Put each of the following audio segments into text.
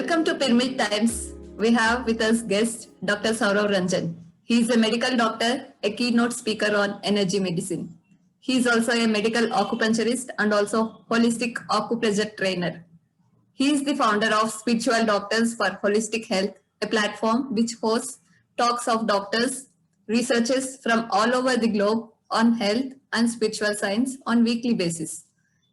Welcome to Pyramid Times. We have with us guest Dr. Saurav Ranjan. He is a medical doctor, a keynote speaker on energy medicine. He is also a medical acupuncturist and also holistic acupressure trainer. He is the founder of Spiritual Doctors for Holistic Health, a platform which hosts talks of doctors, researchers from all over the globe on health and spiritual science on weekly basis.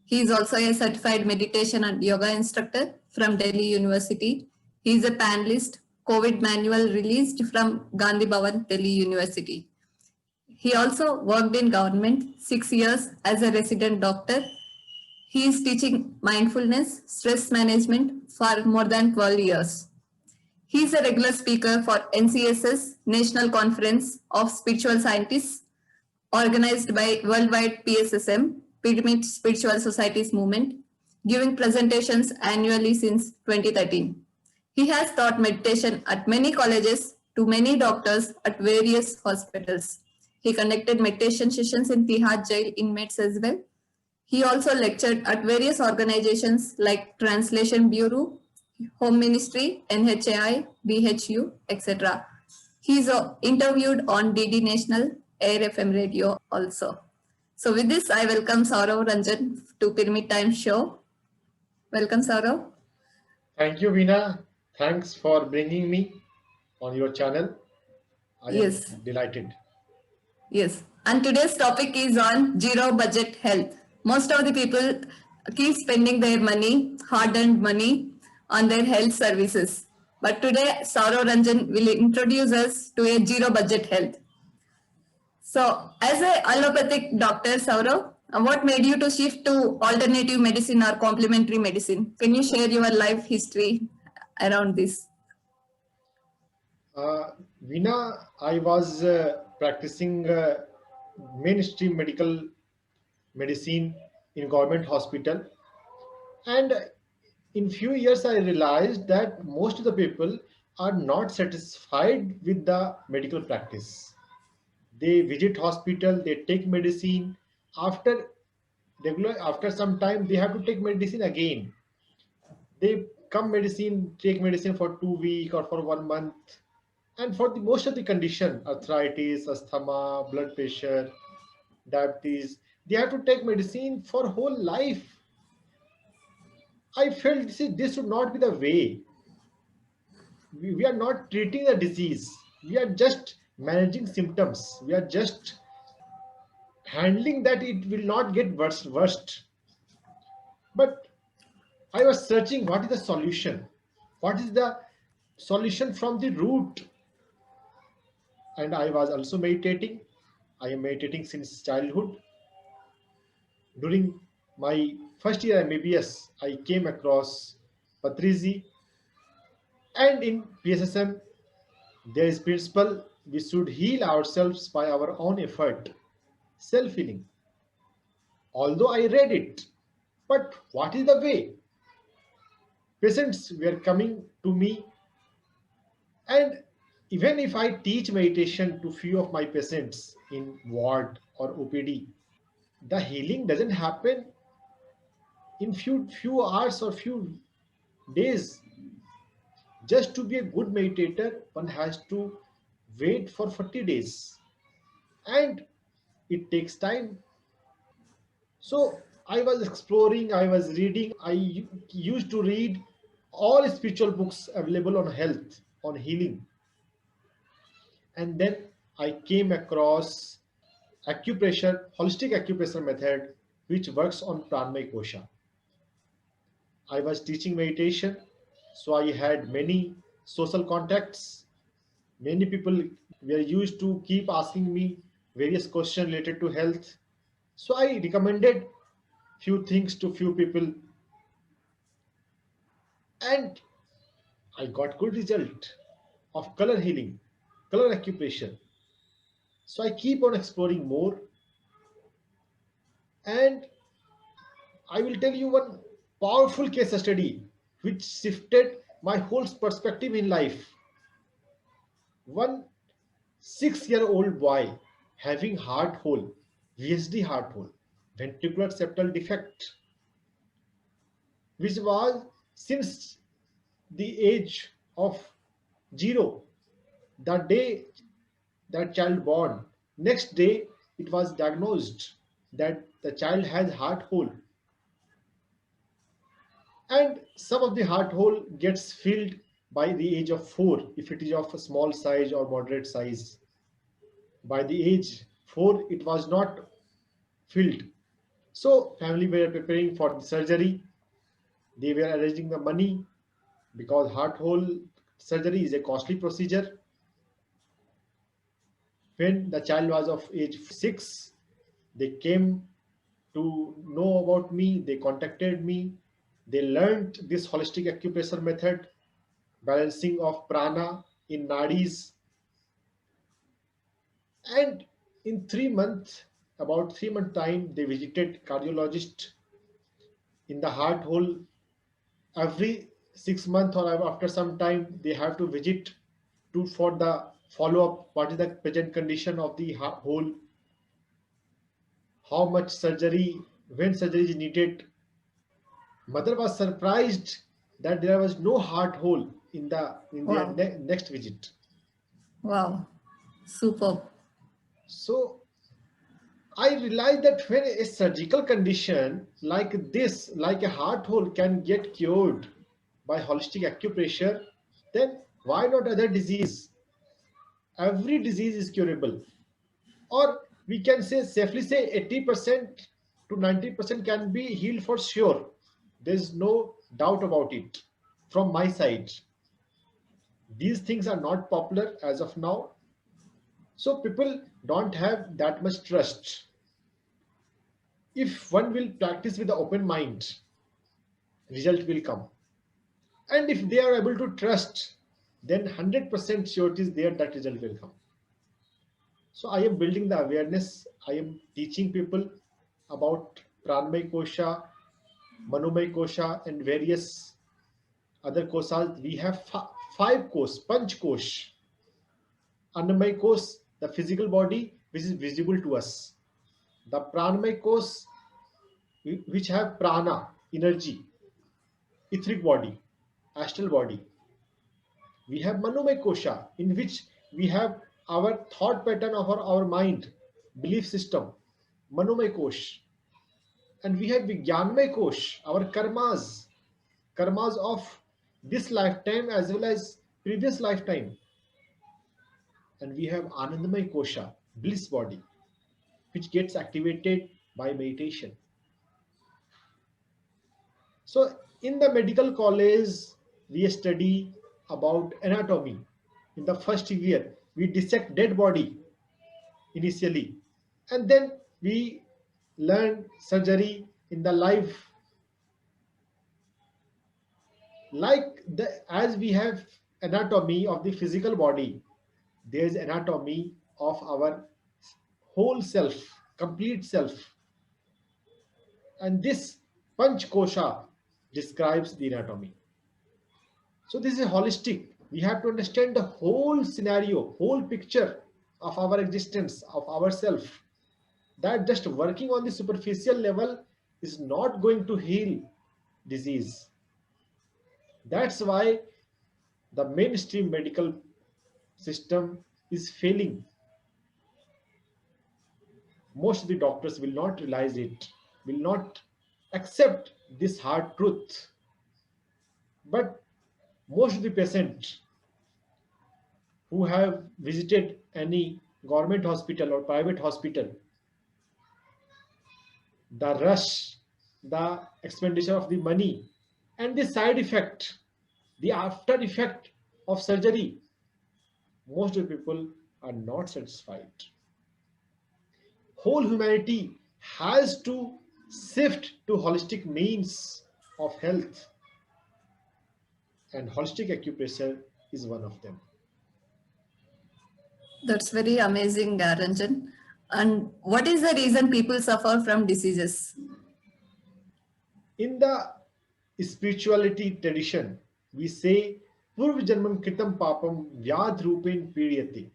He is also a certified meditation and yoga instructor from Delhi University. He is a panelist, COVID manual released from Gandhi Bhavan, Delhi University. He also worked in government 6 years as a resident doctor. He is teaching mindfulness, stress management for more than 12 years. He is a regular speaker for NCSS, National Conference of Spiritual Scientists, organized by Worldwide PSSM, Pyramid Spiritual Societies Movement, giving presentations annually since 2013. He has taught meditation at many colleges to many doctors at various hospitals. He conducted meditation sessions in Tihar jail inmates as well. He also lectured at various organizations like Translation Bureau, Home Ministry, NHAI, BHU, etc. He is interviewed on DD National, Air FM radio also. So with this, I welcome Saurav Ranjan to Pyramid Time show. Welcome, Saurav. Thank you, Veena. Thanks for bringing me on your channel. I am Yes, delighted. yes. And today's topic is on zero budget health. Most of the people keep spending their money, hard-earned money, on their health services. But today, Saurav Ranjan will introduce us to a zero budget health. So, as a allopathic doctor, Saurav, what made you to shift to alternative medicine or complementary medicine? Can you share your life history around this? Veena, I was practicing mainstream medical medicine in government hospital, and in few years I realized that most of the people are not satisfied with the medical practice. They visit hospital, they take medicine. After after some time, they have to take medicine again. They take medicine for 2 weeks or for 1 month, and for the most of the condition, arthritis, asthma, blood pressure, diabetes, they have to take medicine for whole life. I felt this should not be the way. We are not treating the disease, we are just managing symptoms, we are just handling that it will not get worst. But I was searching what is the solution, what is the solution from the root. And I was also meditating. I am meditating since childhood. During my first year MBBS, I came across Patrizi, and in PSSM there is principle we should heal ourselves by our own effort, self healing. Although I read it, but what is the way? Patients were coming to me, and even if I teach meditation to few of my patients in ward or OPD, the healing doesn't happen in few hours or few days. Just to be a good meditator, one has to wait for 40 days, and it takes time. So I was exploring, I was reading, used to read all spiritual books available on health, on healing. And then I came across acupressure, holistic acupressure method, which works on pranamaya kosha. I was teaching meditation, so I had many social contacts. Many people were used to keep asking me various questions related to health. So I recommended few things to few people, and I got good result of color healing, color acupressure. So I keep on exploring more, and I will tell you one powerful case study which shifted my whole perspective in life. One 6-year-old boy having heart hole, VSD heart hole, ventricular septal defect, which was since the age of 0, the day that child born, next day it was diagnosed that the child has heart hole, and some of the heart hole gets filled by the age of 4 if it is of a small size or moderate size. By the age 4 it was not filled. So family were preparing for the surgery. They were arranging the money because heart hole surgery is a costly procedure. When the child was of age 6, they came to know about me, they contacted me, they learned this holistic acupressure method, balancing of prana in nadis, and in 3 months, about 3 month time, they visited cardiologist in the heart hole. Every 6 months or after some time, they have to visit to for the follow up. What is the present condition of the heart hole? How much surgery? When surgery is needed? Mother was surprised that there was no heart hole in their Wow. next visit. Wow. Superb. So I realized that when a surgical condition like this, like a heart hole, can get cured by holistic acupressure, then why not other disease? Every disease is curable, or we can say safely say 80% to 90% can be healed for sure. There's no doubt about it from my side. These things are not popular as of now, so people don't have that much trust. If one will practice with the open mind, result will come. And if they are able to trust, then 100% surety is there that result will come. So I am building the awareness. I am teaching people about Pranmay Kosha, Manomay Kosha, and various other koshas. We have five kosh, Panch Kosh. Annamay Kosh, the physical body, which is visible to us. The Pranmay Kosh, which have prana, energy, etheric body, astral body. We have Manomay Kosha, in which we have our thought pattern of our mind, belief system, Manomay Kosh. And we have Vijnanmay Kosh, our karmas of this lifetime as well as previous lifetime. And we have Anandamay Kosha, bliss body, which gets activated by meditation. So in the medical college, we study about anatomy. In the first year, we dissect dead body initially, and then we learn surgery in the life. Like as we have anatomy of the physical body, there is anatomy of our whole self, complete self, and this Panch Kosha describes the anatomy. So this is holistic. We have to understand the whole scenario, whole picture of our existence, of ourself. That just working on the superficial level is not going to heal disease. That's why the mainstream medical system is failing. Most of the doctors will not realize it, will not accept this hard truth. But most of the patients who have visited any government hospital or private hospital, the rush, the expenditure of the money, and the side effect, the after effect of surgery, most of the people are not satisfied. Whole humanity has to shift to holistic means of health, and holistic acupressure is one of them. That's very amazing, Ranjan. And what is the reason people suffer from diseases? In the spirituality tradition, we say Purv Janmam Kritam Papam Vyad Rupin Pidiyati.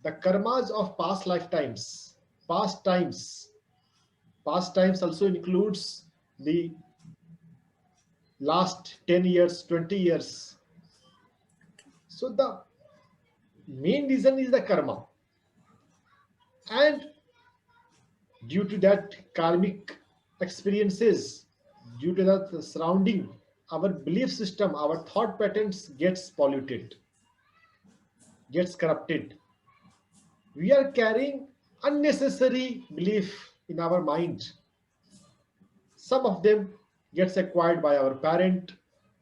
The karmas of past lifetimes, past times, past times also includes the last 10 years, 20 years. So the main reason is the karma. And due to that karmic experiences, due to that surrounding, our belief system, our thought patterns gets polluted, gets corrupted. We are carrying unnecessary belief in our mind. Some of them gets acquired by our parent,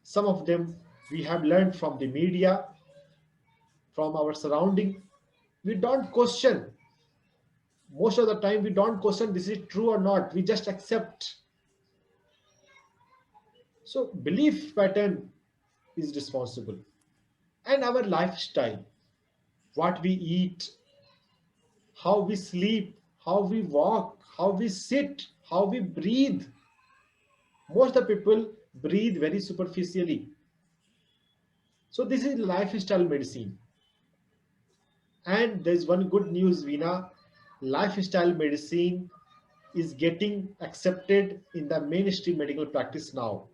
some of them we have learned from the media, from our surrounding. We don't question. Most of the time we don't question this is true or not. We just accept. So belief pattern is responsible. And our lifestyle, what we eat, how we sleep, how we walk, how we sit, how we breathe. Most of the people breathe very superficially. So this is lifestyle medicine. And there's one good news, Veena. Lifestyle medicine is getting accepted in the mainstream medical practice now.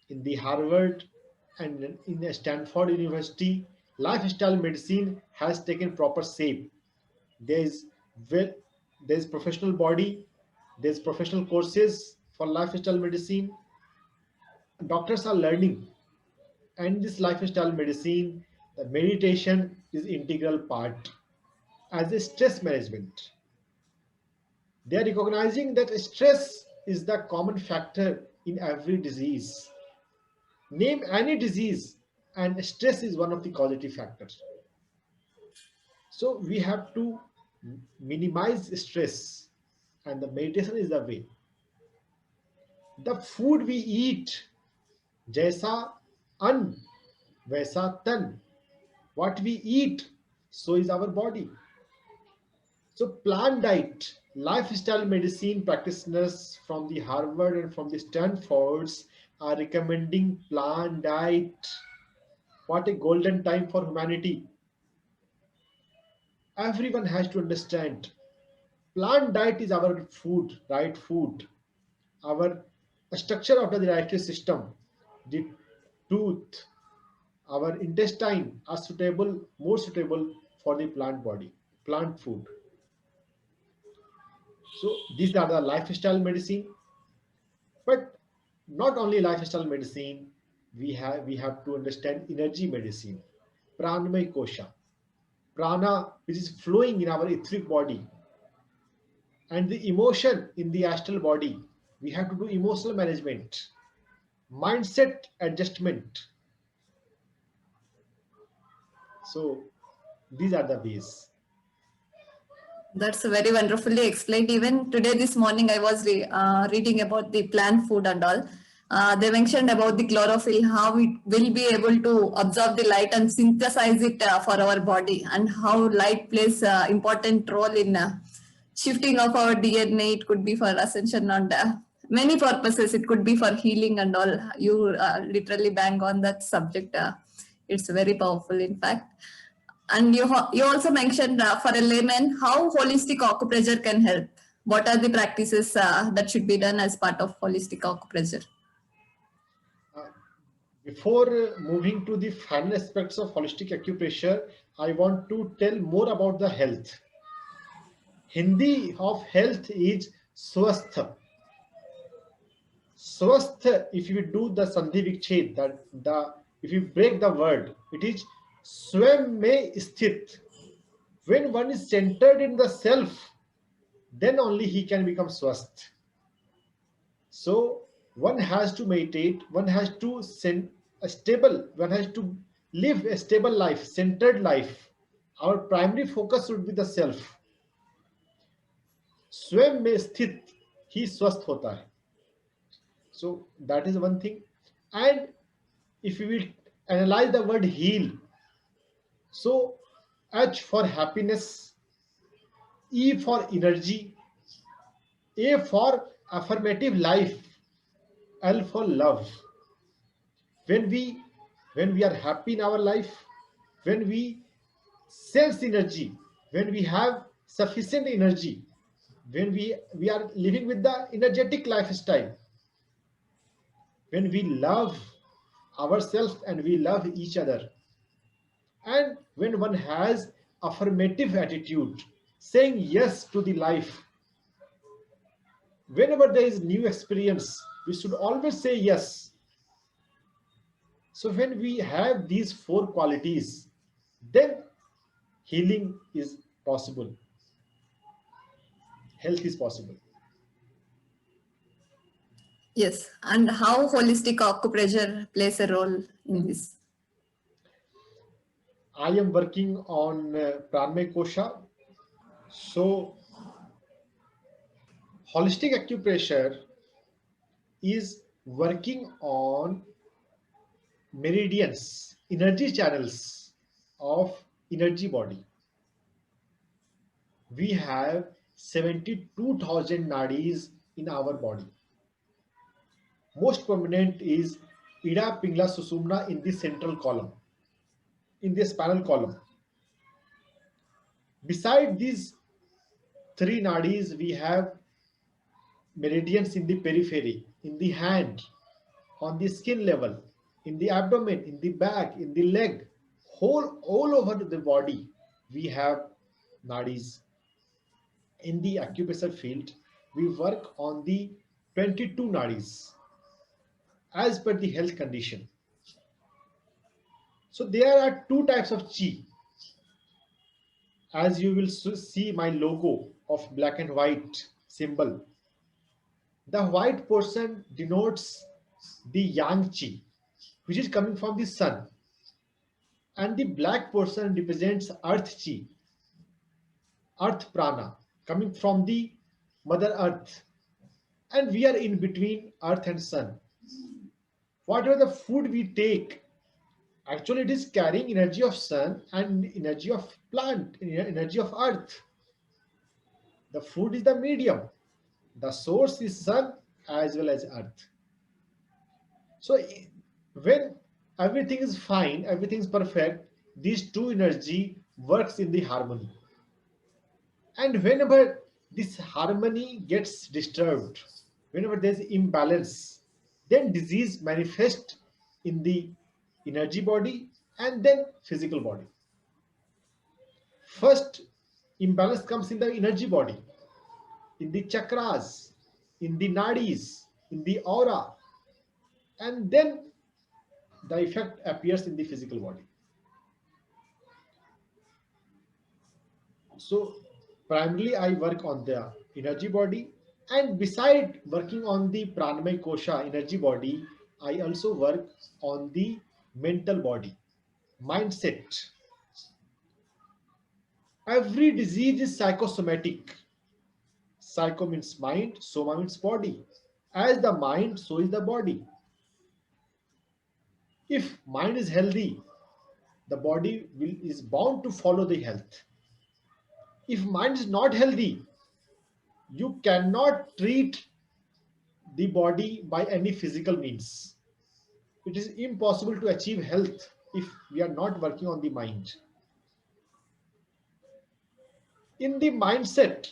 In the Harvard and in the Stanford University, lifestyle medicine has taken proper shape. There's well, there's professional body, there's professional courses for lifestyle medicine. Doctors are learning, and this lifestyle medicine, the meditation is integral part as a stress management. They are recognizing that stress is the common factor in every disease. Name any disease, and stress is one of the causative factors. So we have to minimize stress, and the meditation is the way. The food we eat, jaisa an, vaisa tan. What we eat, so is our body. So plant diet, lifestyle medicine practitioners from the Harvard and from the Stanfords are recommending plant diet. What a golden time for humanity. Everyone has to understand plant diet is our food, right food. Our structure of the digestive system, the tooth, our intestine are suitable, more suitable for the plant body, plant food. So these are the lifestyle medicine. But not only lifestyle medicine, we have to understand energy medicine, pranamay kosha, prana which is flowing in our etheric body, and the emotion in the astral body. We have to do emotional management, mindset adjustment. So these are the ways. That's very wonderfully explained. Even today, this morning, I was reading about the plant food and all. They mentioned about the chlorophyll, how it will be able to absorb the light and synthesize it for our body, and how light plays important role in shifting of our DNA. It could be for ascension and many purposes. It could be for healing and all. You literally bang on that subject. It's very powerful, in fact. And you also mentioned for a layman how holistic acupressure can help. What are the practices that should be done as part of holistic acupressure? Uh, Before moving to the final aspects of holistic acupressure, I want to tell more about the health. Hindi of health is swastha. Swasth, if you do the Sandhi Vikched, that the if you break the word, it is Swam mein sthit. When one is centered in the self, then only he can become swasth. So one has to meditate, one has to send a stable, one has to live a stable life, centered life. Our primary focus should be the self. स्वयं में स्थित ही स्वस्थ होता है. So that is one thing. And if we will analyze the word heal, so H for happiness, E for energy, A for affirmative life, L for love. When we are happy in our life, when we sense energy, when we have sufficient energy, when we are living with the energetic lifestyle, when we love ourselves and we love each other, and when one has affirmative attitude, saying yes to the life. Whenever there is new experience, we should always say yes. So when we have these four qualities, then healing is possible, health is possible. Yes. And how holistic acupressure plays a role in this? I am working on Pranmay Kosha. So holistic acupressure is working on meridians, energy channels of energy body. We have 72,000 nadis in our body. Most prominent is Ida Pingla Susumna in the central column, in the spinal column. Beside these three nadis, we have meridians in the periphery, in the hand, on the skin level, in the abdomen, in the back, in the leg, all over the body, we have nadis. In the acupressure field, we work on the 22 nadis as per the health condition. So there are two types of chi. As you will see my logo of black and white symbol, the white portion denotes the yang chi, which is coming from the sun, and the black portion represents earth chi, earth prana, coming from the mother earth. And we are in between earth and sun. Whatever the food we take, actually it is carrying energy of sun and energy of plant, energy of earth. The food is the medium, the source is sun as well as earth. So when everything is fine, everything is perfect, these two energy works in the harmony. And whenever this harmony gets disturbed, whenever there's imbalance, then disease manifests in the energy body and then physical body. First, imbalance comes in the energy body, in the chakras, in the nadis, in the aura, and then the effect appears in the physical body. So primarily I work on the energy body, and beside working on the pranamay kosha energy body, I also work on the mental body, mindset. Every disease is psychosomatic. Psycho means mind, soma means body. As the mind, so is the body. If mind is healthy, the body is bound to follow the health. If mind is not healthy, you cannot treat the body by any physical means. It is impossible to achieve health if we are not working on the mind. In the mindset,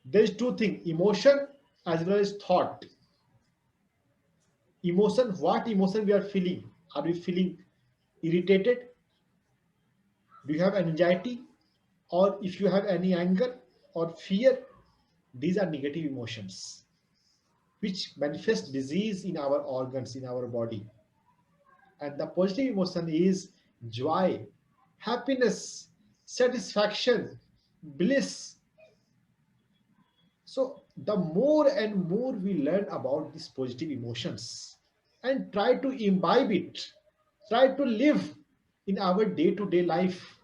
there is two things: emotion as well as thought. Emotion, what emotion we are feeling? Are we feeling irritated? Do you have anxiety? Or if you have any anger or fear, these are negative emotions which manifest disease in our organs, in our body. And the positive emotion is joy, happiness, satisfaction, bliss. So the more and more we learn about these positive emotions and try to imbibe it, try to live in our day-to-day life,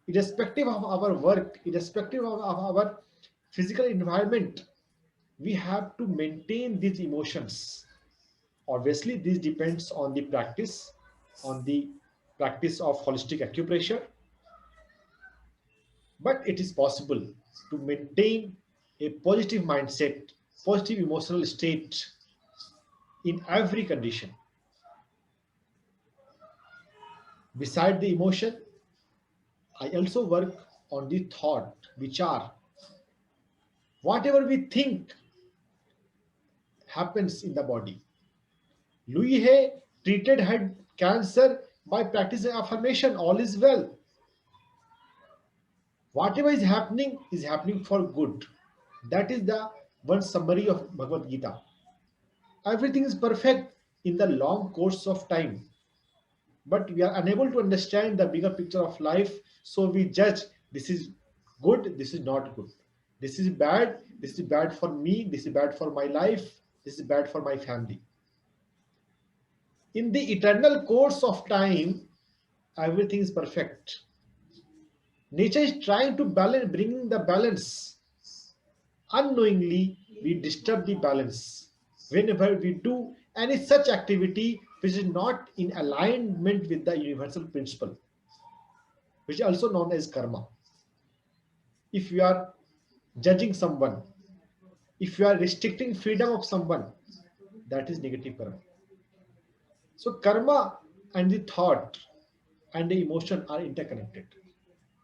irrespective of our work, irrespective of our physical environment, we have to maintain these emotions. Obviously, this depends on the practice of holistic acupressure, but it is possible to maintain a positive mindset, positive emotional state in every condition. Beside the emotion, I also work on the thought, which are whatever we think happens in the body. Louis Hay treated head cancer by practicing affirmation, all is well. Whatever is happening for good. That is the one summary of Bhagavad Gita. Everything is perfect in the long course of time, but we are unable to understand the bigger picture of life, so we judge this is good, this is not good, this is bad for me, this is bad for my life, this is bad for my family. In the eternal course of time, everything is perfect. Nature is trying to balance, bringing the balance. Unknowingly, we disturb the balance. Whenever we do any such activity which is not in alignment with the universal principle, which is also known as karma. If you are judging someone, if you are restricting freedom of someone, that is negative karma. So karma and the thought and the emotion are interconnected.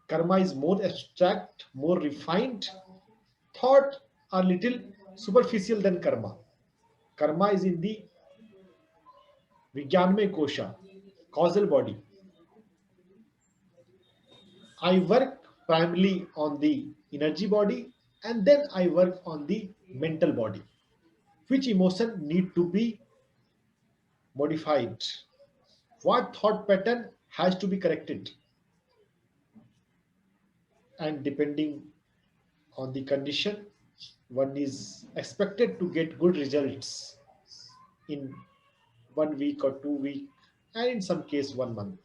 Karma is more abstract, more refined. Thought are little superficial than karma. Karma is in the Vijnanmay Kosha, causal body. I work primarily on the energy body and then I work on the mental body. Which emotion need to be modified? What thought pattern has to be corrected? And depending on the condition, one is expected to get good results in 1 week or 2 weeks, and in some case 1 month.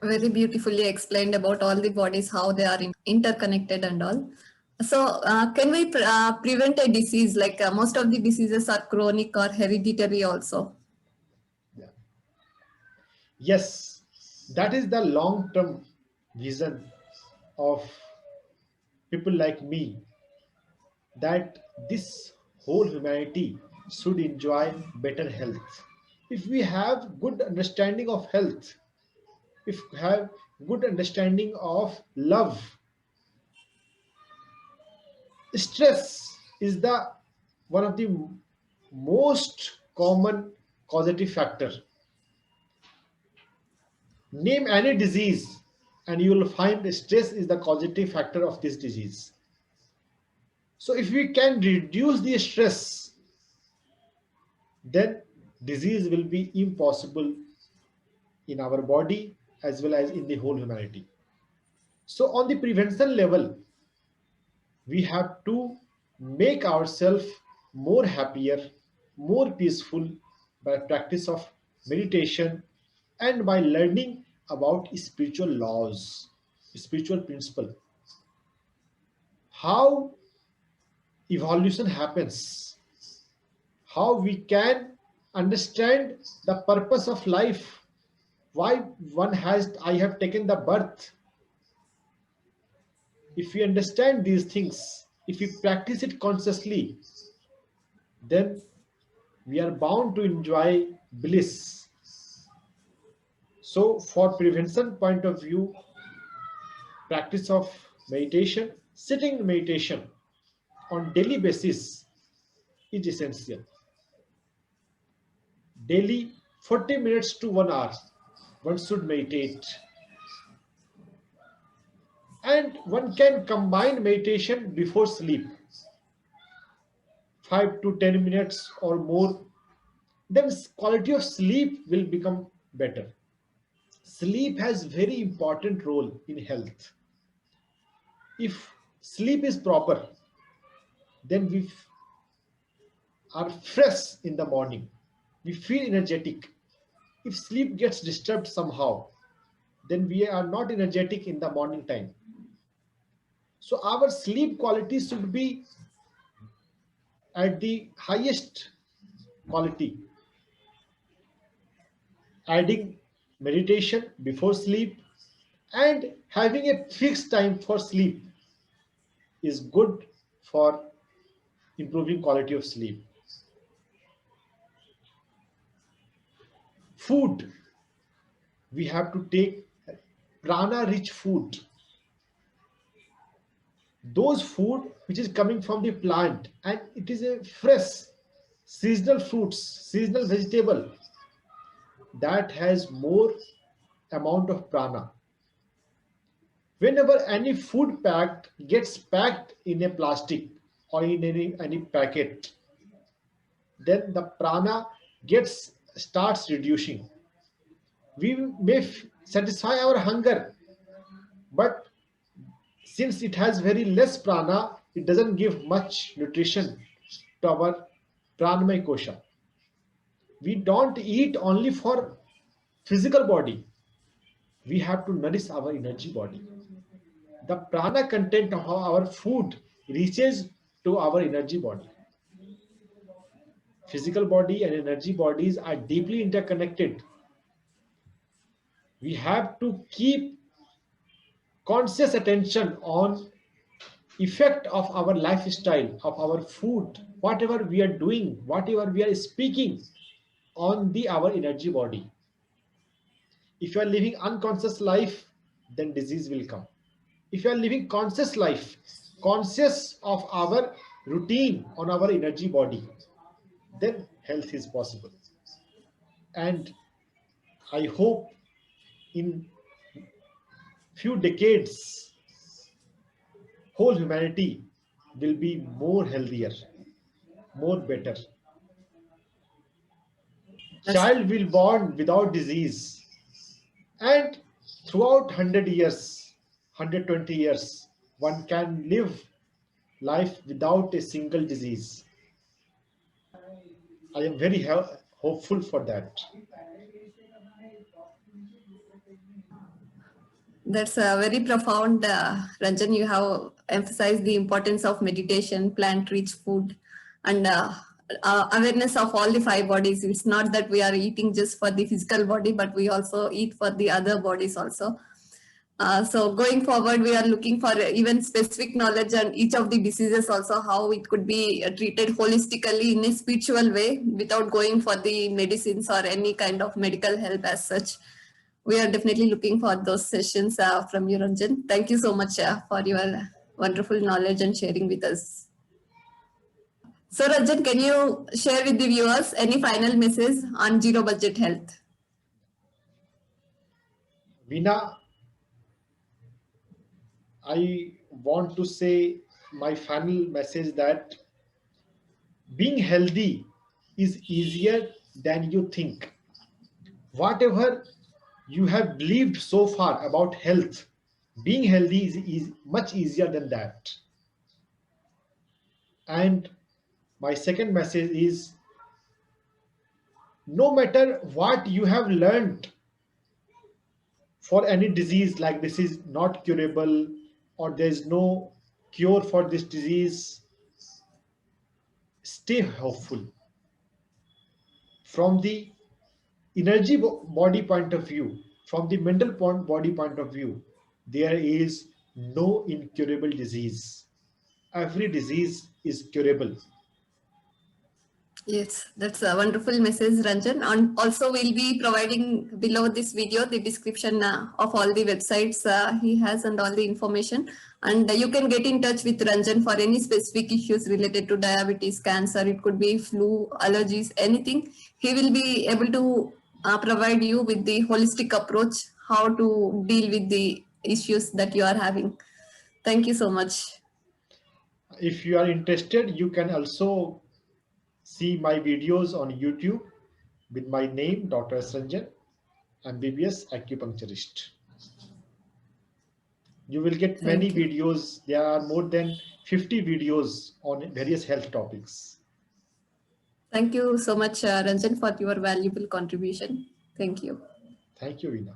Very beautifully explained about all the bodies, how they are interconnected and all. So, can we prevent a disease? Like most of the diseases are chronic or hereditary also. Yeah. Yes, that is the long term vision of people like me, that this whole humanity should enjoy better health. If we have good understanding of health, if we have good understanding of love, stress is the one of the most common causative factor. Name any disease and you will find stress is the causative factor of this disease. So if we can reduce the stress, then disease will be impossible in our body as well as in the whole humanity. So on the prevention level, we have to make ourselves more happier, more peaceful by practice of meditation and by learning about spiritual laws, spiritual principle, how evolution happens, how we can understand the purpose of life, why one has I have taken the birth. If we understand these things, if we practice it consciously, then we are bound to enjoy bliss. So for prevention point of view, practice of meditation, sitting meditation on daily basis is essential. Daily 40 minutes to 1 hour one should meditate, and one can combine meditation before sleep, 5 to 10 minutes or more, then quality of sleep will become better. Sleep has very important role in health. If sleep is proper, then we are fresh in the morning, we feel energetic. If sleep gets disturbed somehow, then we are not energetic in the morning time. So our sleep quality should be at the highest quality. Adding meditation before sleep and having a fixed time for sleep is good for improving quality of sleep. Food, we have to take prana rich food. those food which is coming from the plant, and it is a fresh seasonal fruits, seasonal vegetable, that has more amount of prana. Whenever any food packed gets packed in a plastic or in any packet, then the prana gets starts reducing. We may satisfy our hunger, but since it has very less prana, it doesn't give much nutrition to our pranamaya kosha. We don't eat only for physical body. We have to nourish our energy body. The prana content of our food reaches to our energy body. Physical body and energy bodies are deeply interconnected. We have to keep conscious attention on effect of our lifestyle, of our food, whatever we are doing, whatever we are speaking on the our energy body. If you are living unconscious life, then disease will come. If you are living conscious life, conscious of our routine on our energy body, then health is possible. And I hope in few decades, whole humanity will be more healthier, more better. That's, Child will born without disease, and throughout 100 years, 120 years, one can live life without a single disease. I am very hopeful for that. that's very profound, Ranjan. You have emphasized the importance of meditation, plant-rich food, and awareness of all the five bodies. It's not that we are eating just for the physical body, but we also eat for the other bodies also. So going forward, we are looking for even specific knowledge on each of the diseases, also how it could be treated holistically in a spiritual way without going for the medicines or any kind of medical help as such. We are definitely looking for those sessions from you, Ranjan. Thank you so much for your wonderful knowledge and sharing with us. So Ranjan, can you share with the viewers any final message on zero budget health? Veena, I want to say my final message that being healthy is easier than you think. Whatever you have believed so far about health, being healthy is much easier than that. And my second message is, no matter what you have learned for any disease, like this is not curable or there is no cure for this disease, stay hopeful. From the energy body point of view, from the mental body point of view, there is no incurable disease. Every disease is curable. Yes, that's a wonderful message, Ranjan. And also, we'll be providing below this video the description of all the websites he has and all the information. And you can get in touch with Ranjan for any specific issues related to diabetes, cancer, it could be flu, allergies, anything. He will be able to provide you with the holistic approach, how to deal with the issues that you are having. Thank you so much. If you are interested, you can also see my videos on YouTube with my name, Dr. Ranjan, MBBS acupuncturist. You will get many Thank you. videos. There are more than 50 videos on various health topics. Thank you so much, Ranjan, for your valuable contribution. Thank you. Thank you, Veena.